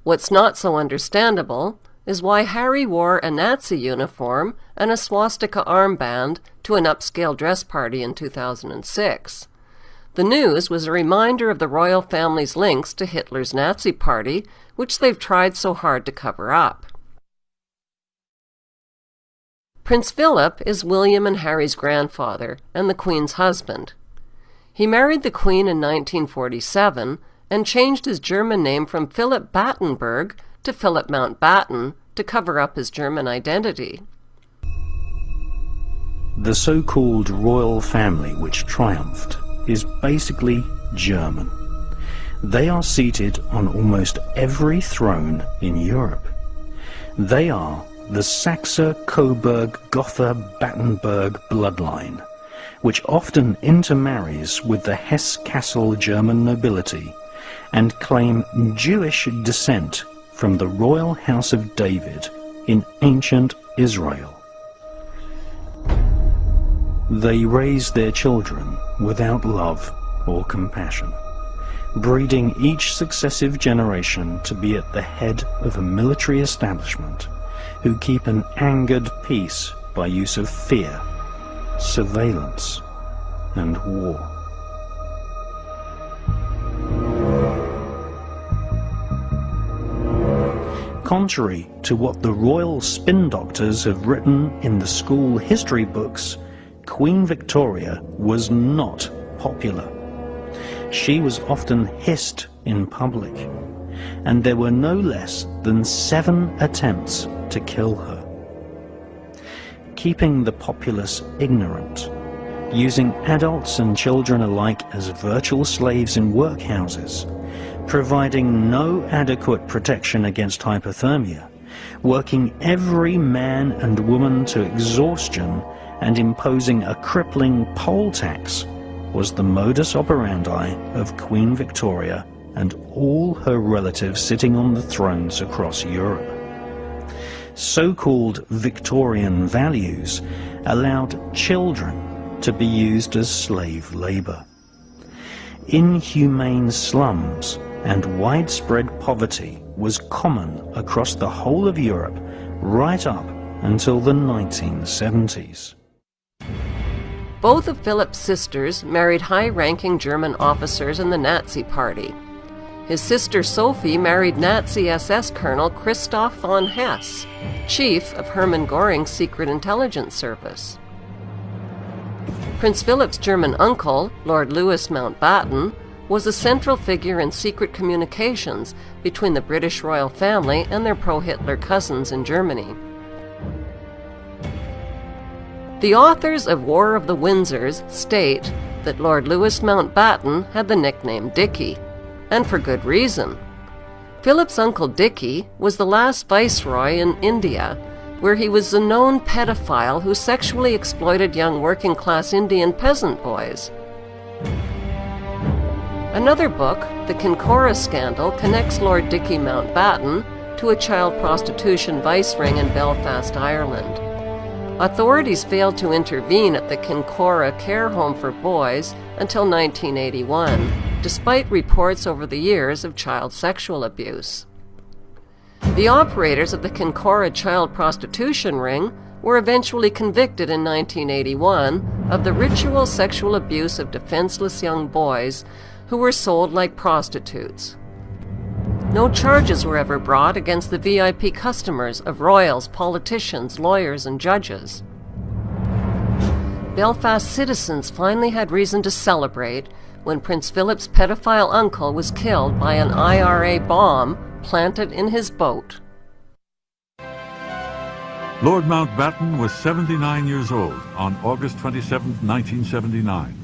What's not so understandable is why Harry wore a Nazi uniform and a swastika armband to an upscale dress party in 2006. The news was a reminder of the royal family's links to Hitler's Nazi party, which they've tried so hard to cover up. Prince Philip is William and Harry's grandfather and the Queen's husband. He married the Queen in 1947 and changed his German name from Philip Battenberg to Philip Mountbatten to cover up his German identity. The so-called royal family which triumphed is basically German. They are seated on almost every throne in Europe. They are the Saxe-Coburg-Gotha-Battenberg bloodline, which often intermarries with the Hesse-Kassel German nobility and claim Jewish descent from the royal house of David in ancient Israel. They raise their children without love or compassion, breeding each successive generation to be at the head of a military establishment who keep an angered peace by use of fear, surveillance, and war. Contrary to what the royal spin doctors have written in the school history books, Queen Victoria was not popular. She was often hissed in public, and there were no less than 7 attempts to kill her. Keeping the populace ignorant, using adults and children alike as virtual slaves in workhouses, providing no adequate protection against hypothermia, working every man and woman to exhaustion, and imposing a crippling poll tax was the modus operandi of Queen Victoria and all her relatives sitting on the thrones across Europe. So-called Victorian values allowed children to be used as slave labor. Inhumane slums and widespread poverty was common across the whole of Europe right up until the 1970s. Both of Philip's sisters married high-ranking German officers in the Nazi Party. His sister Sophie married Nazi SS Colonel Christoph von Hess, chief of Hermann Göring's secret intelligence service. Prince Philip's German uncle, Lord Louis Mountbatten, was a central figure in secret communications between the British royal family and their pro-Hitler cousins in Germany. The authors of War of the Windsors state that Lord Louis Mountbatten had the nickname Dickie, and for good reason. Philip's uncle Dickie was the last viceroy in India, where he was a known pedophile who sexually exploited young working-class Indian peasant boys. Another book, The Kincora Scandal, connects Lord Dickie Mountbatten to a child prostitution vice ring in Belfast, Ireland. Authorities failed to intervene at the Kincora care home for boys until 1981, despite reports over the years of child sexual abuse. The operators of the Kincora child prostitution ring were eventually convicted in 1981 of the ritual sexual abuse of defenseless young boys who were sold like prostitutes. No charges were ever brought against the VIP customers of royals, politicians, lawyers, and judges. Belfast citizens finally had reason to celebrate when Prince Philip's pedophile uncle was killed by an IRA bomb planted in his boat. Lord Mountbatten was 79 years old on August 27, 1979.